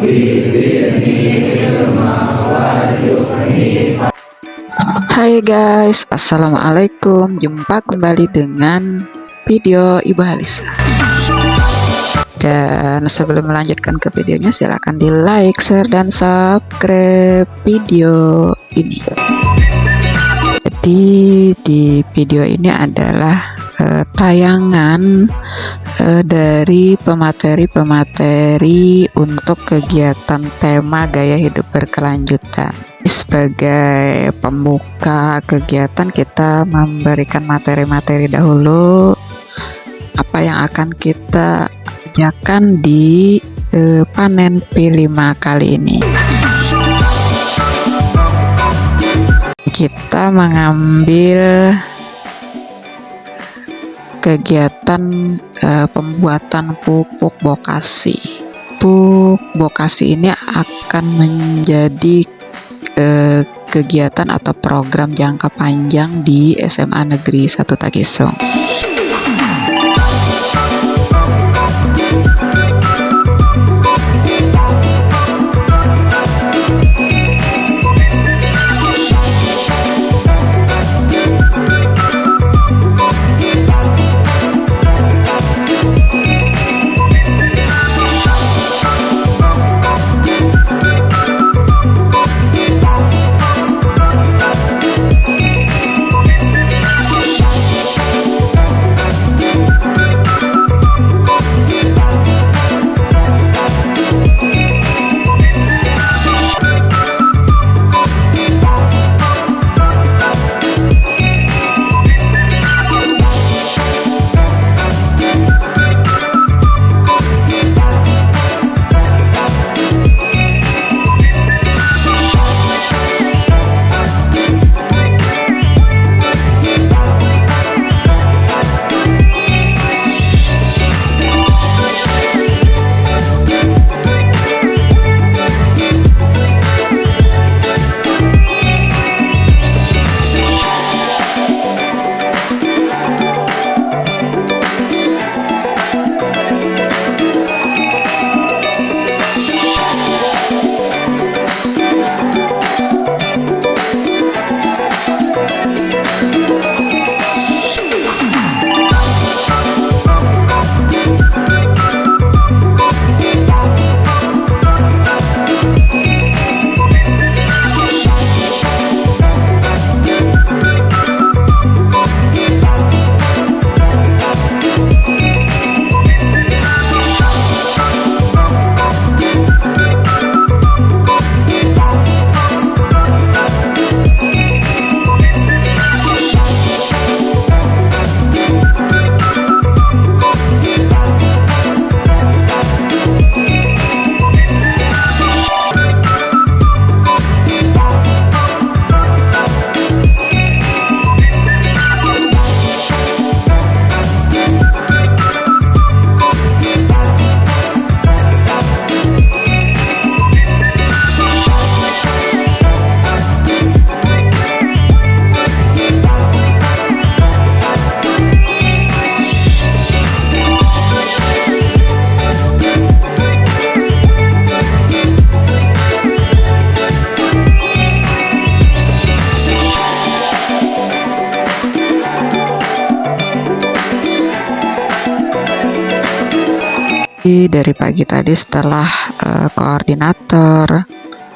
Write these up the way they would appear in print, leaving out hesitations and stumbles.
Hai guys, assalamualaikum. Jumpa kembali dengan video Ibu Halisa. Dan sebelum melanjutkan ke videonya, silahkan di like, share, dan subscribe video ini. Jadi di video ini adalah tayangan dari pemateri-pemateri untuk kegiatan tema gaya hidup berkelanjutan. Sebagai pembuka kegiatan, kita memberikan materi-materi dahulu apa yang akan kita kerjakan di panen P5 kali ini. Kita mengambil kegiatan pembuatan pupuk bokasi. Pupuk bokasi ini akan menjadi kegiatan atau program jangka panjang di SMA Negeri 1 Tagisung. Dari pagi tadi setelah koordinator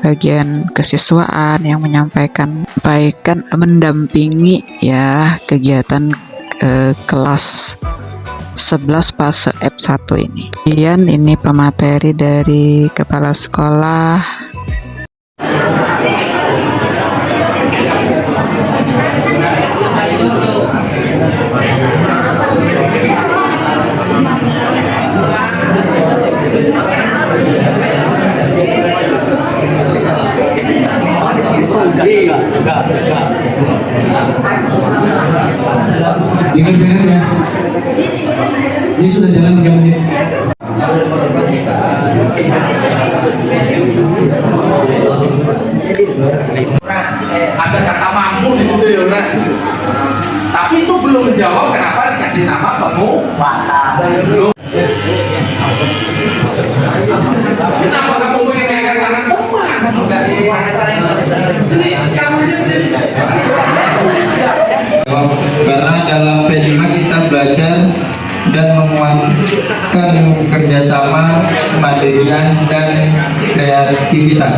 bagian kesiswaan yang mendampingi ya kegiatan kelas 11 fase F1 ini. Kemudian ini pemateri dari kepala sekolah. Dengar ya, ini sudah jalan 3 menit. Ada kata mampu di situ ya, Bro. Tapi itu belum menjawab kenapa dikasih nama pemufakar. Kenapa kamu kegembiraan dan kreativitas.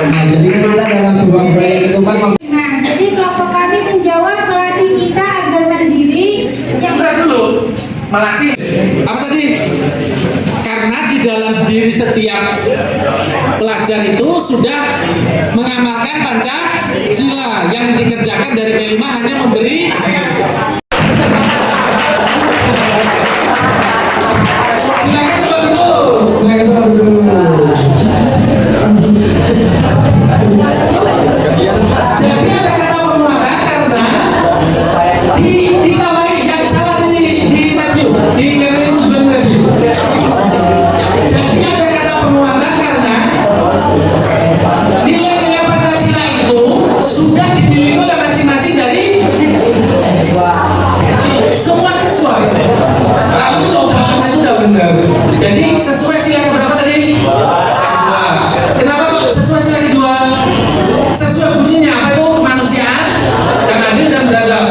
Nah, jadi kan kita dalam sebuah proyek itu kan Nah, jadi kelompok kami menjawab melatih kita agar mandiri yang Sudah dulu melatih. apa tadi? Karena di dalam diri setiap pelajar itu sudah mengamalkan Pancasila, yang dikerjakan dari kelima hanya memberi. Silakan sebut dulu. Silakan sebut dulu. Jadi ada kata penguatan karena ditambahi yang salah di review, di tujuan review. Jadi ada kata penguatan karena nilai-nilai Pancasila itu sudah dimiliki oleh masing-masing dari semua siswa. Lalu jawabannya itu udah benar. Jadi sesuai sila yang berapa tadi? Kedua. Kenapa kok sesuai sila kedua? Sesuai bunyinya apa itu? Kemanusiaan yang adil dan beradab.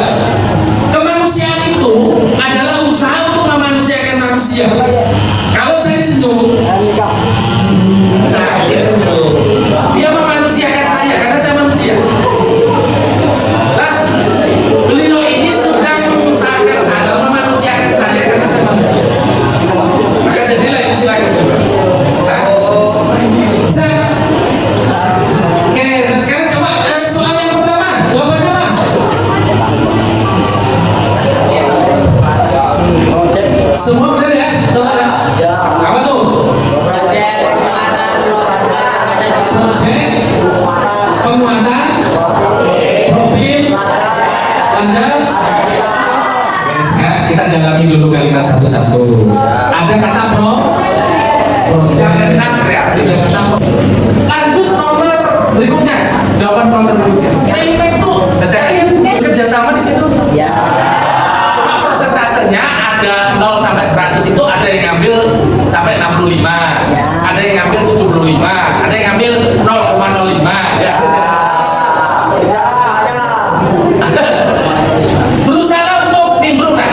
Kemanusiaan itu adalah usaha untuk memanusiakan manusia. Kalau saya senyum, nah dia senyum, dia memanusiakan saya karena saya manusia. Nah, beliau ini sedang mengusahakan saya, memanusiakan saya karena saya manusia. Maka jadilah itu silakan. Nah, saya oke, nah sekarang coba soal yang pertama, jawabannya apa? Semua benar ya? Soal apa tuh? Proyek penguatan profil lancar. Oke, sekarang kita dalami dulu kalimat satu-satu. Ada kata Jangan kena kreatif. Lanjut nomor berikutnya. Jawaban nomor berikutnya. Kelima itu kerjasama di situ. Cuma persentasenya ada 0 sampai 100 itu ada yang ngambil sampai 65, ada yang ngambil 75, ada yang ngambil 0,05 ya. Berusaha untuk nimbrungkan.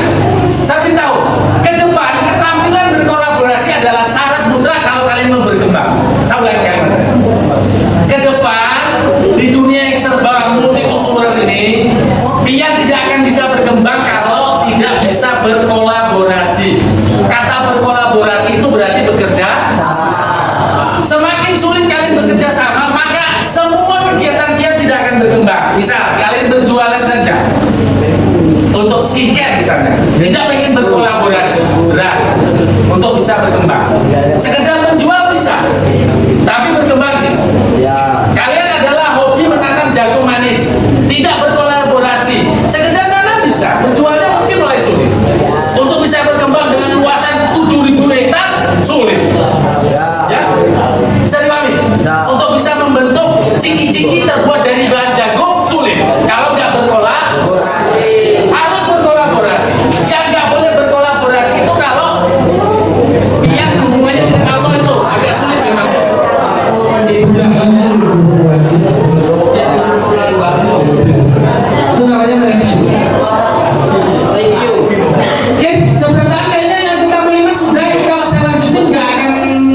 Saya beritahu, ke depan keterampilan berkolaborasi adalah syarat mutlak kalau kalian mau berkembang. Saya ulangi kalimat saya. Ke depan di dunia yang serba multikultural ini, kalian tidak akan bisa berkembang kalau tidak bisa berkolaborasi. Kata berkolaborasi itu berarti bekerja sama. Semakin sulit kalian bekerja sama, maka semua kegiatan kalian tidak akan berkembang. Misal kalian berjualan saja untuk skincare misalnya, tidak ingin berkolaborasi, berat untuk bisa berkembang. Sekedar menjual bisa, tapi berkembang tidak. Kalian adalah hobi menanam jagung manis, tidak berkolaborasi, sekedar nanam bisa, menjualnya mungkin mulai sulit. Untuk bisa berkembang dengan luasan 7.000 hektar sulit. Ya, bisa dipahami? Untuk bisa membentuk ciki-ciki terbuat dari bahan jagung sulit. Kalau nggak berkolaborasi, harus berkolaborasi. Yang nggak boleh berkolaborasi itu kalau yang hubungannya dengan Allah itu agak sulit memang. Itu namanya review. Oke, sebenarnya kayaknya yang kita lima sudah. Kalau saya lanjutin nggak akan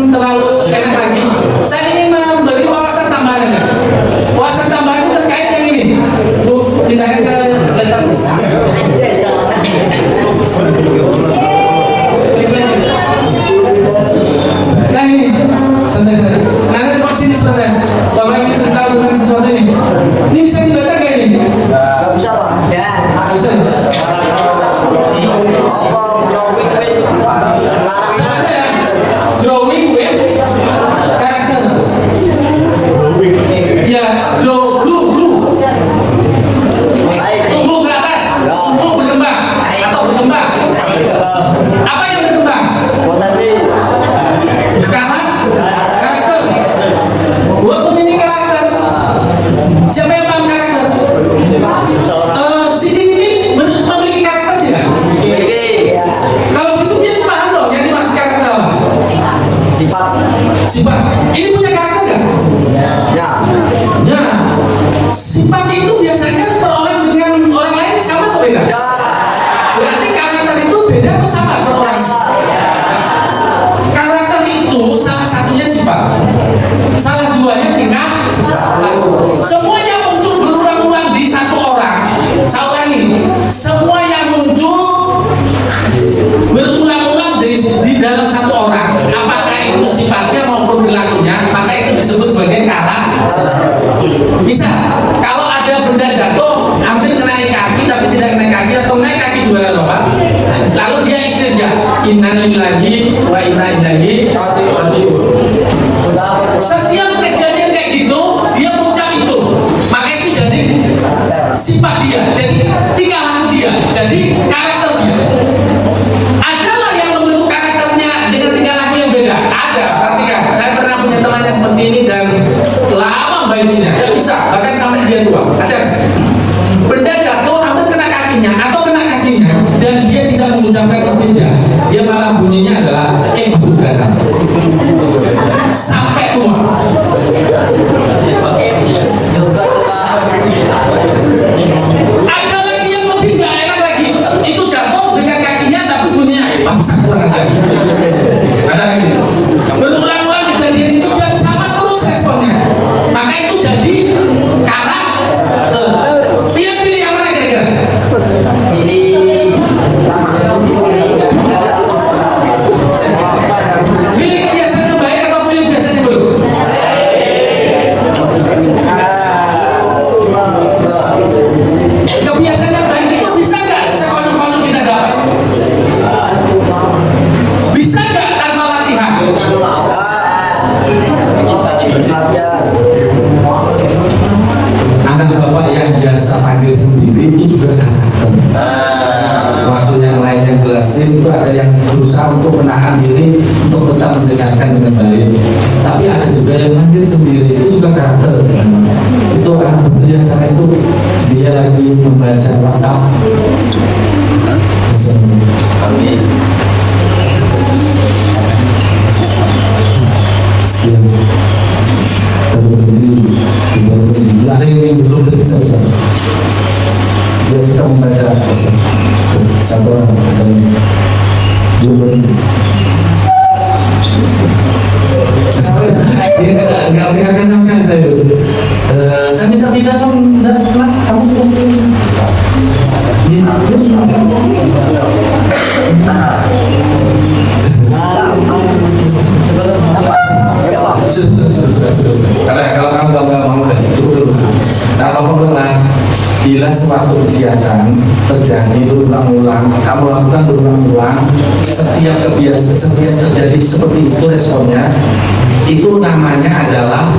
terlalu enak lagi. Saya ingin memberi wawasan tambahan. Wawasan tambahan itu terkait yang ini. Bu, pindahkan ke laptop. Nah ini, santai-santai. Nah, coba sini sebentar. Bapak ingin beritahu tentang sesuatu ini. Ini bisa dibaca kayak ini? Nggak bisa, Pak. Nggak bisa. Sama saya, growing with karakter. Ya, grow. Tumbuh ke atas, tumbuh berkembang atau berkembang. Apa yang berkembang? Karakter. Buat memiliki karakter. Siapa yang paham karakter? Si ini memiliki karakter tidak? Kalau begitu dia paham dong yang dimaksud karakter apa? Sifat. Ini punya karakter nggak? Ya. Sifat itu biasanya per orang dengan orang lain sama atau beda? Berarti kan sama per orang. Karakter itu salah satunya sifat, salah duanya tingkah laku. Semua yang muncul berulang-ulang di satu orang, saya ulangi, semua yang muncul berulang-ulang di dalam satu orang, apakah itu sifatnya maupun perilakunya, maka itu disebut sebagai karakter. Bisa, kalau ada benda jatuh, hampir kenai kaki tapi tidak kenai kaki, atau naik kaki juga apa, lalu dia istirja, inna lillahi wa inna ilaihi raji'un. Setiap kejadian kayak gitu, dia mengucap itu, maka itu jadi sifat dia, jadi tingkah laku dia, jadi karakter dia. Adalah yang membentuk karakternya dengan tingkah laku yang beda. Ada, perhatikan. Saya pernah punya temannya seperti ini dan lama bayinya, tidak bisa, bahkan sampai dia tua. Ada benda jatuh, hampir kena kakinya atau kena kakinya, dan dia tidak mengucapkan istinja. Dia malah bunyinya adalah datang sampai tua. Ada lagi yang lebih nggak enak lagi, itu jatuh dengan kakinya tapi bunyinya bangsa kurang ajar. Ada lagi berulang-ulang kejadian itu dan sama terus responnya, maka itu jadi karakter. Pilih yang mana kira-kira? Pilih kebiasaan yang baik atau pilih kebiasaan yang buruk? Kebiasaan yang baik itu bisa nggak sekonyol-konyol kita dapat? Bisa nggak tanpa latihan? Anak bapak yang biasa panggil sendiri itu juga karakter. Waktu yang lain yang jelasin itu ada yang berusaha untuk menahan diri untuk tetap mendekatkan dengan baik. Tapi ada juga yang panggil sendiri itu juga karakter. Itu orang betul yang sana itu dia lagi membaca WhatsApp. Amin. Baru berhenti. Ada yang belum berhenti selesai. Dia kita membaca satu orang dan dia berhenti. Dia nggak mendengarkan sama sekali saya. Saya minta pindah kamu tidak sini. Karena kalau kamu nggak mau cukup dulu. Kalau kamu bila suatu kegiatan terjadi berulang-ulang, kamu lakukan berulang-ulang, setiap terjadi seperti itu responnya, itu namanya adalah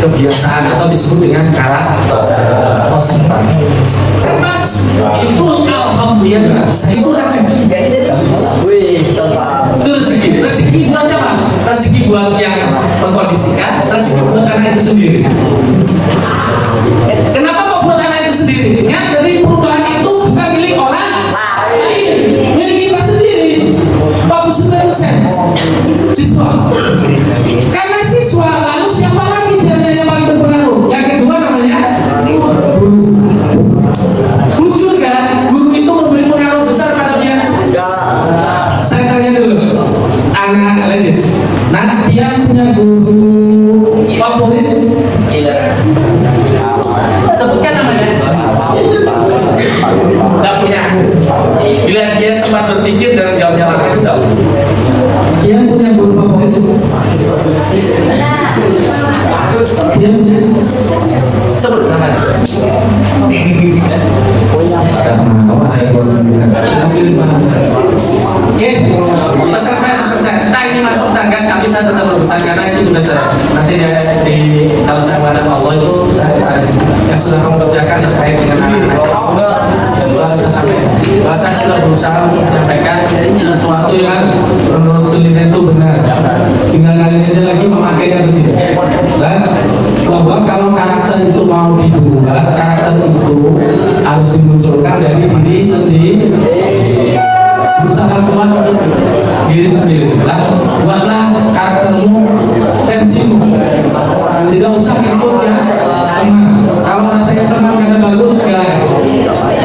kebiasaan atau disebut dengan karakter atau sifat. Itu alhamdulillah, itu rezeki. Itu rezeki buat siapa? Rezeki buat yang mengkondisikan, rezeki buat anak itu sendiri. Kenapa kok buat anak itu sendiri? Ingat, dari perubahan itu bukan milik orang lain, milik kita sendiri. 49% siswa. Karena siswa, lalu siapa lagi jalannya yang paling berpengaruh? Yang kedua namanya guru. Jujur kan, guru itu memberi pengaruh besar pada dia. Saya tanya dulu, anak ladies, nah yang punya guru favorit? Sebutkan namanya. Tidak punya. Bila dia sempat berpikir dan jawabnya lama itu tahu. Yang punya guru favorit? Dia punya. Sebut namanya. Oke, pesan saya. Nah ini masuk tangga, tapi saya tetap berpesan karena itu juga saya. Nanti kalau saya menghadap Allah itu saya yang sudah kamu kerjakan terkait dengan anak-anak. Saya sudah berusaha untuk menyampaikan sesuatu yang menurut penelitian itu benar. Tinggal kalian aja lagi memakainya atau tidak. Dan bahwa kalau karakter itu mau dibuat, karakter itu harus dimunculkan dari diri sendiri. Berusaha kuat diri sendiri. Buatlah karaktermu, tensimu. Tidak usah ikut ya teman. Kalau rasanya teman karena bagus, silakan.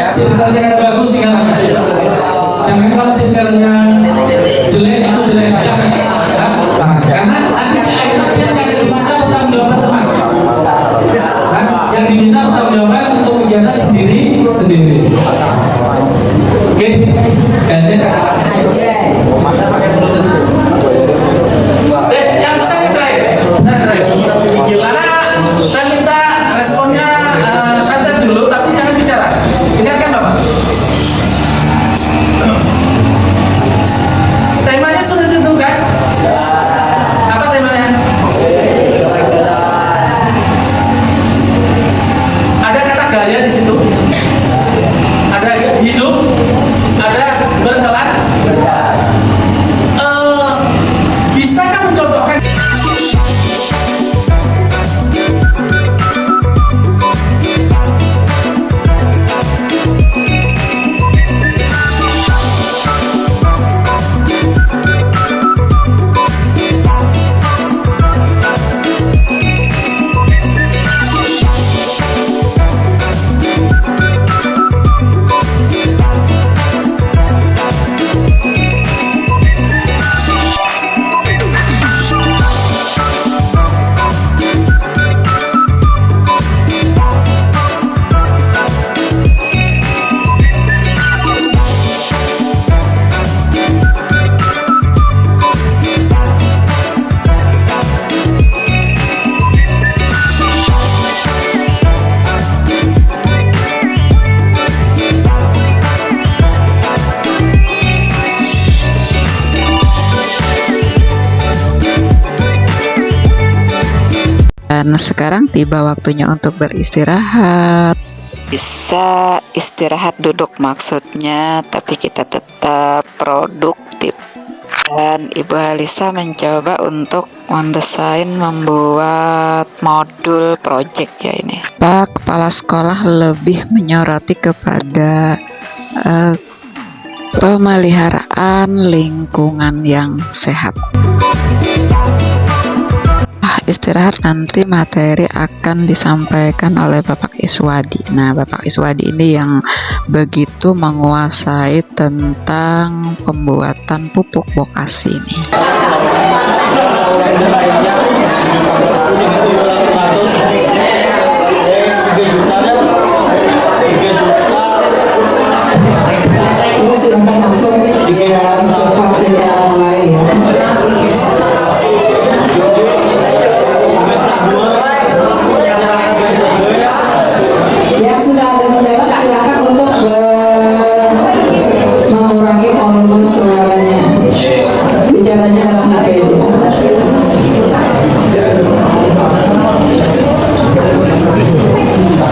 Circle-nya karena bagus, silakan. Jangan kalau Oke, gantian. Yang saya terakhir. Gimana? Saya minta responnya santai dulu, tapi jangan bicara. Dengarkan Bapak. Temanya sudah ditentukan? Apa temanya? Ada kata gaya di situ. Ada hidup, ada berkelan. Bisakah mencontohkan? Dan sekarang tiba waktunya untuk beristirahat. Bisa istirahat duduk maksudnya, tapi kita tetap produktif. Dan Ibu Halisa mencoba untuk mendesain, membuat modul project ya ini. Pak Kepala Sekolah lebih menyoroti kepada pemeliharaan lingkungan yang sehat. Istirahat, nanti materi akan disampaikan oleh Bapak Iswadi. Nah, Bapak Iswadi ini yang begitu menguasai tentang pembuatan pupuk vokasi ini. Silahkan masuk ya, untuk kita mulai ya. Yang sudah ada kendala silakan untuk mengurangi volume suaranya. Bicaranya dalam HP itu.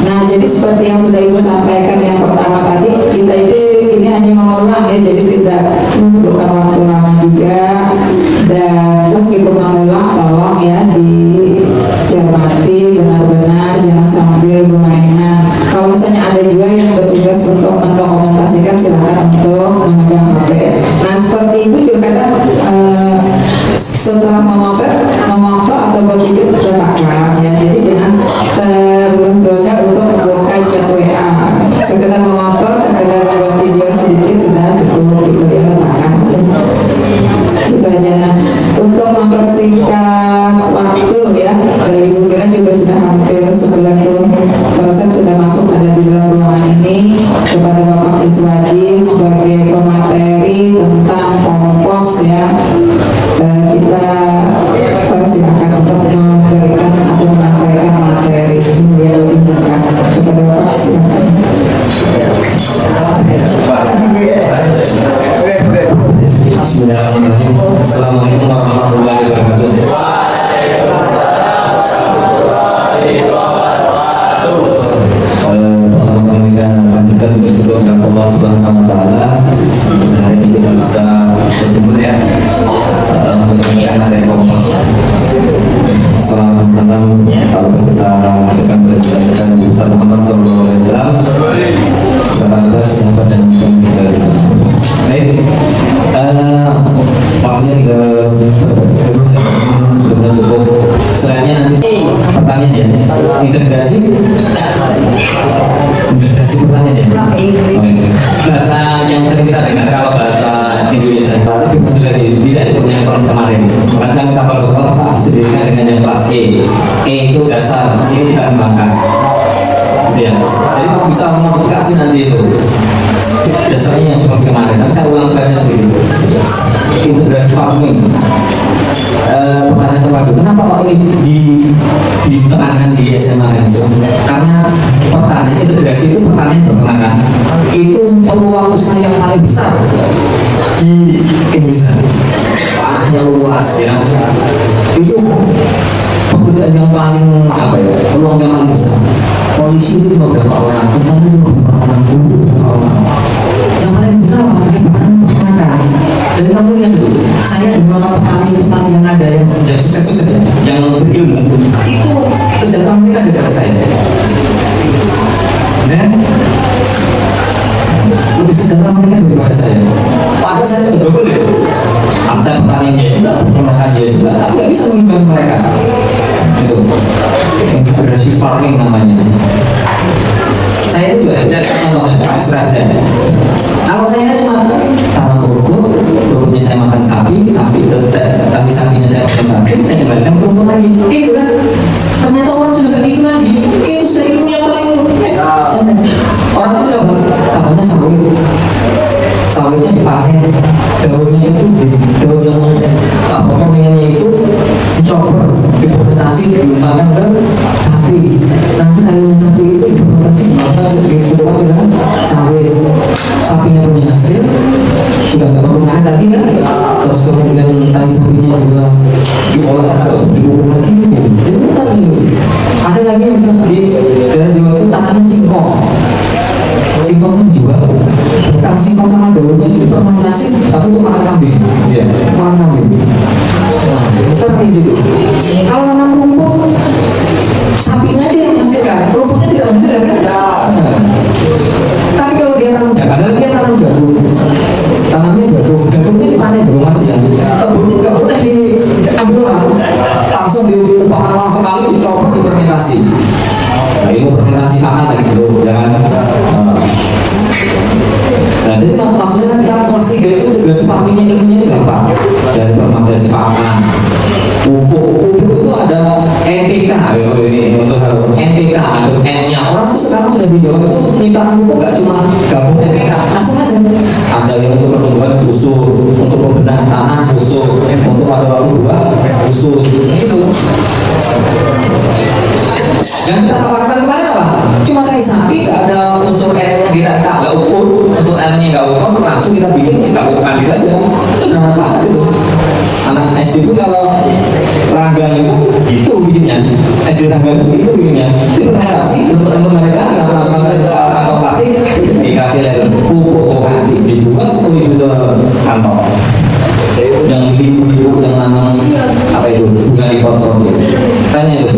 Nah, jadi seperti yang sudah Ibu sampaikan yang pertama tadi, kita ini hanya mengulang ya, jadi tidak bukan waktu lama juga. Dan meskipun mengulang, tolong ya dicermati benar-benar, jangan sambil bermainan. Kalau misalnya ada juga yang bertugas untuk mendokumentasikan, silakan untuk memegang HP. Nah, seperti itu juga kadang setelah memotret atau begitu letakkan ya, jadi jangan tergoda untuk membuka chat WA. Sekedar memotret, sekedar membuat video sedikit sudah cukup gitu ya, letakkan itu aja. Nah, untuk mempersingkat waktu ya, Ibu kira juga sudah hampir 90% sudah masuk ada di dalam ruangan ini. Kepada Bapak Iswadi sebagai pemateri tentang kompos ya, kita persilakan untuk memberikan atau menyampaikan materi yang lebih dekat. Kepada Bapak silakan. Bismillahirrahmanirrahim. Assalamualaikum warahmatullahi wabarakatuh. Pertama kami akan lanjutkan bersyukur kepada Allah Subhanahu Wa Taala. Hari ini kita bisa bertemu ya menyampaikan materi kompos. Salam kalau kita akan berbicara Ustaz Muhammad SAW kepada sahabat dan kita. Baik, waktunya belum cukup. Selanjutnya nanti pertanyaan ya, integrasi pertanyaan ya. Bahasa yang sering kita dengar kalau bahasa Indonesia tidak seperti yang kemarin. Bahasa kita baru soal apa sebenarnya dengan yang kelas E itu dasar, ini dikembangkan. Ya, jadi kamu bisa memodifikasi nanti itu dasar yang seperti kemarin, tapi saya ulang saja sedikit. Integrasi farming. Pertanyaan kepada kenapa Pak ini ditekankan di SMA langsung? Karena pertanian integrasi itu pertanian berkenakan itu peluang usaha yang paling besar di Indonesia. Tanahnya luas ya. Itu pekerjaan yang paling apa ya? Peluang yang paling besar. Polisi itu cuma berapa orang, tentara itu berapa orang, guru berapa orang. Yang paling besar pertanian. Dan kamu lihat tuh, saya dengan petani yang ada yang sudah sukses ya, yang berilmu itu kesejahteraan mereka daripada saya. Dan lebih sejahtera mereka daripada saya. Padahal saya sudah double ya. Saya petaninya juga, peternakannya juga, tapi nggak bisa mengimbangi mereka. Itu integrasi farming namanya. Saya juga cari contohnya ilustrasi. Kalau saya cuma tanam rumputnya saya makan sapi tapi sapinya saya fermentasi, saya kembalikan ke rumput lagi. Itu kan ternyata orang sudah kayak gitu lagi. Itu sudah ilmu yang paling orang itu sudah tanamnya sawitnya dipanen, daunnya itu daun yang potongnya itu dicopot, difermentasi, dilumpangkan ke sapi. Nanti kayunya sapi itu difermentasi, maka dibuka dengan sawit. Sapinya punya hasil, sudah nggak perlu naik lagi kan? Terus kemudian tai sapinya juga diolah terus dibungkus lagi. Itu kan ini. Ada lagi yang bisa di daerah Jawa itu tanahnya singkong. Singkong itu dijual, bukan singkong sama daunnya itu fermentasi, tapi untuk makan kambing. Iya, makan kambing. Seperti itu. Kalau tanam rumput, sapinya dia menghasilkan, rumputnya tidak menghasilkan kan? Tapi kalau dia tanam jagung, dia tanam jagung, tanamnya jagungnya dipanen belum aja. Kebunnya nggak boleh diambil langsung diupakan langsung sekali dicopot difermentasi. Nah, ini fermentasi tanah lagi dulu, jangan. Nah, jadi kan maksudnya nanti kalau kelas 3 itu integrasi farmingnya ilmunya itu gampang. Dari fermentasi pakan, pupuk itu ada NPK, ini unsur NPK, ada N-nya. Orang itu sekarang sudah dijawab itu minta pupuk nggak cuma gabung NPK, langsung aja. Ada yang untuk pertumbuhan khusus, untuk pembenahan tanah khusus, untuk ada lalu buah khusus, itu. Yang kita tawarkan kemarin apa? Cuma kayak sapi, nggak ada unsur N-nya kita nggak ukur, untuk N-nya nggak ukur, langsung kita bikin, kita bukan gitu aja. Sederhana banget itu. Anak SD pun kalau Rangga itu bikinnya, SD Rangga itu bikinnya. Itu fermentasi, untuk mereka nggak masukkan kantong plastik, dikasih label pupuk kasih, dijual 10.000 kantong. Yang ibu yang nanam apa itu bukan di pot-pot itu. Tanya itu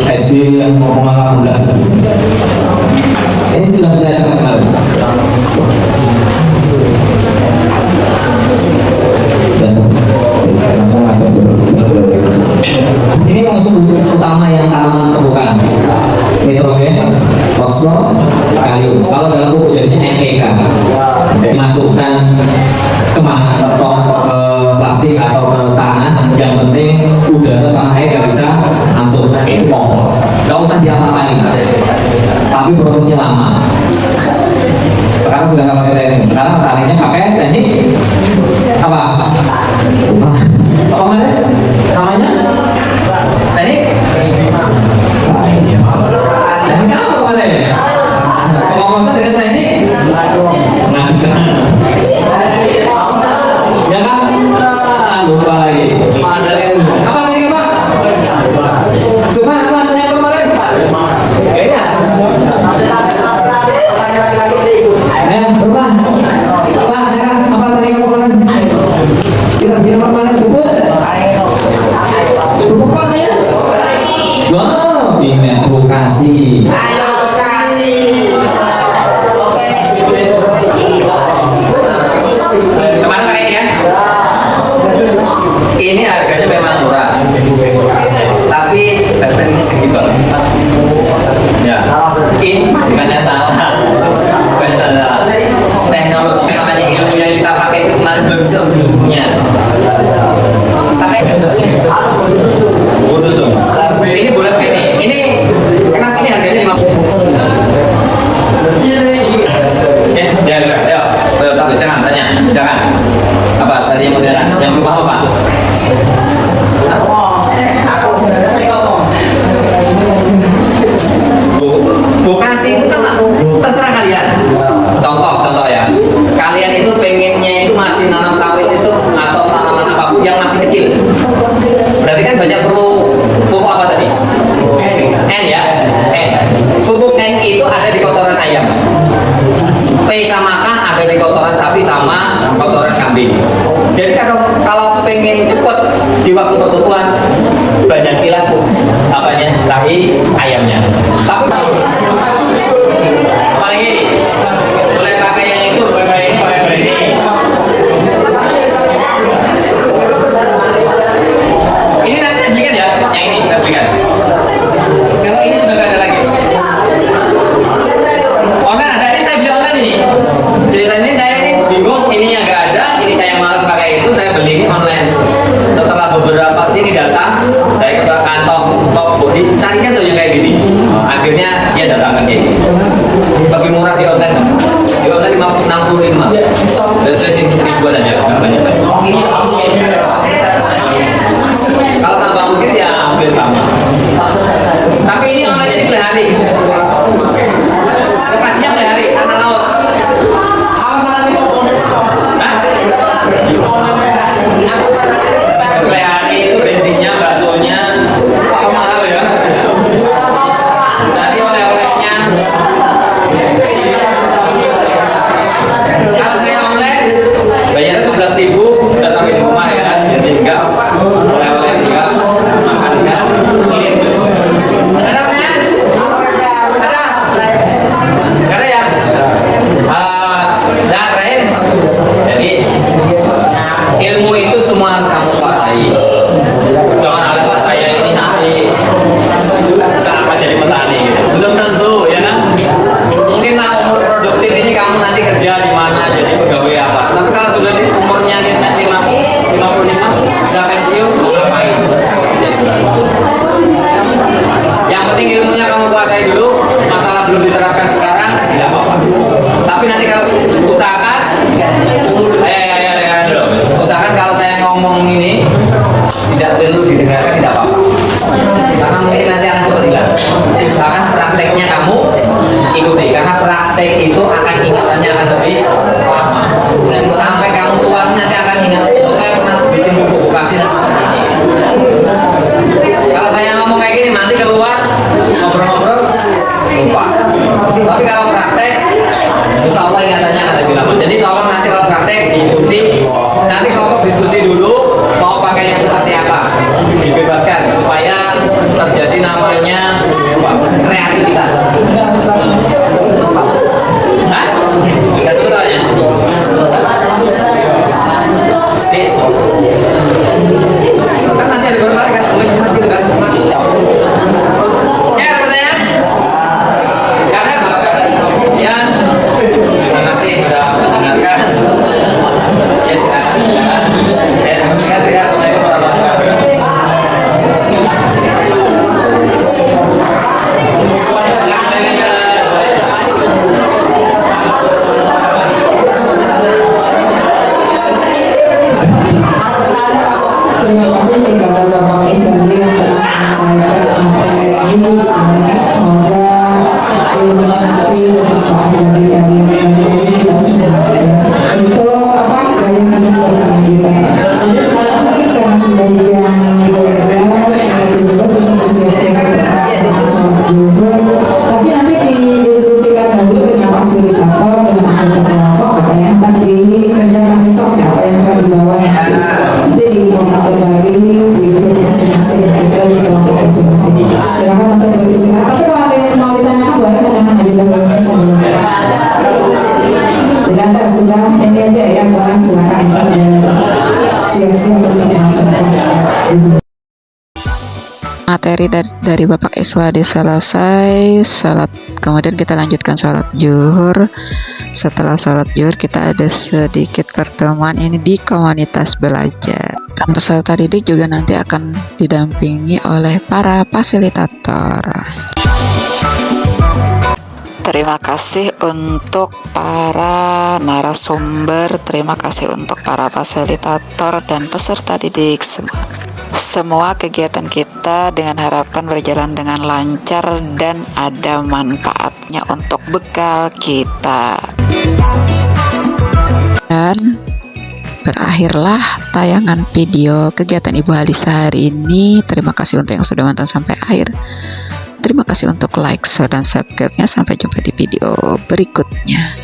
SD yang mau 18. Ini sudah saya sampaikan. Langsung masuk dulu. Ini unsur utama yang tanaman permukaan. Nitrogen, fosfor, kalium. Kalau dalam pupuk jadinya NPK. Dimasukkan kemana, ke tong plastik atau ke tanah, yang penting udara sama air gak bisa langsung itu kompos, gak usah diapa-apain, tapi prosesnya lama. Sekarang sudah nggak pakai teknik, sekarang petaninya pakai teknik apa? Apa namanya? Teknik? Teknik apa kemarin? Pengomposan dengan teknik? Ya kan? Lupa lagi. Apa tadi Pak? Cuma apa tanya kemarin? Kayaknya. Berapa? Apa tadi kemarin? Kita bilang kemarin pupuk. Pupuk apa ya? Wow, ini edukasi. dari kotoran sapi sama kotoran kambing. Jadi kalau pengen cepet di waktu pertumbuhan, banyakilah tahi ayamnya. Tapi apalagi boleh pakai yang itu, boleh ini. Ini nanti saya belikan ya, yang ini kita belikan. Kalau ini sudah nggak ada lagi. Online ada, ini saya beli online ini. Ceritanya saya ini bingung, ini yang nggak ada, ini saya malas pakai itu, saya beli ini online. Setelah beberapa sini datang, saya ke kantong toko, carinya tuh yang kayak gini. Akhirnya dia datang ke ini. Lebih murah di online. Di online 65. Dan saya sini ribuan aja, nggak banyak. Kalau tambah mungkin ya hampir sama. Tapi ini online jadi pelihari. Lokasinya pelihari, tanah laut. Pelihari itu bensinnya, baksonya, apa mahal ya? Nanti oleh-olehnya. Kalau saya online, bayarnya 11.000 udah sampai di rumah ya. Jadi enggak oleh-oleh enggak, makan enggak. Ada apa ya? Ada? Ada ya? Dan terakhir, jadi ilmu itu semua harus kamu kuasai. Jangan ala saya ini nanti nggak apa jadi petani gitu. Belum tentu ya kan? Mungkin lah umur produktif ini kamu nanti kerja di mana jadi pegawai apa. Tapi kalau sudah di umurnya 55 sudah pensiun mau ngapain? Yang penting ilmunya kamu kuasai dulu. Masalah belum diterapkan sekarang tidak apa-apa. Tapi nanti kalau usahakan usahakan kalau saya ngomong ini tidak perlu didengarkan, tidak apa-apa. Karena mungkin nanti akan ketinggalan. Usahakan prakteknya kamu ikuti, karena praktek itu akan ingatannya akan lebih lama. Sampai kamu tua nanti akan ingat, oh saya pernah bikin buku kasih seperti ini. Kalau saya ngomong kayak gini nanti keluar ngobrol-ngobrol lupa. Tapi kalau praktek, insya Allah ingatannya akan lebih lama. Jadi tolong nanti kalau praktek diikuti. Nanti kelompok diskusi dulu mau pakai yang seperti apa, dibebaskan supaya terjadi namanya kreativitas. Hah? Nggak sebetulnya. Kan masih ada beberapa kan, masih kan. Ya, ada pertanyaan? Karena Bapak kemudian terima kasih sudah mendengarkan. Ya, silakan. Assalamualaikum warahmatullahi Terima kasih kepada Bapak Iswadi yang telah menyampaikan materi ini. Semoga ilmunya nanti bermanfaat bagi kalian dan komunitas semuanya. Untuk dari berkelanjutan. Jadi sekarang mungkin karena sudah jam 12, untuk bersiap-siap untuk sholat zuhur. Tapi nanti didiskusikan dulu dengan fasilitator, dengan anggota kelompok apa yang akan dikerjakan besok, apa yang akan dibawa nanti. Nanti diinfokan kembali di grup masing-masing atau di kelompok masing-masing. Silakan untuk beristirahat. Tapi kalau ada yang mau ditanyakan boleh tanyakan aja dulu sebelumnya. Tidak ada, sudah ini aja ya, boleh silakan siap-siap untuk melaksanakan. Materi dari Bapak Iswadi selesai, salat, kemudian kita lanjutkan sholat zuhur. Setelah sholat zuhur kita ada sedikit pertemuan ini di komunitas belajar. Dan peserta didik juga nanti akan didampingi oleh para fasilitator. Terima kasih untuk para narasumber, terima kasih untuk para fasilitator dan peserta didik semua. Semua kegiatan kita dengan harapan berjalan dengan lancar dan ada manfaatnya untuk bekal kita. Dan berakhirlah tayangan video kegiatan Ibu Halisa hari ini. Terima kasih untuk yang sudah menonton sampai akhir. Terima kasih untuk like, share, dan subscribe-nya. Sampai jumpa di video berikutnya.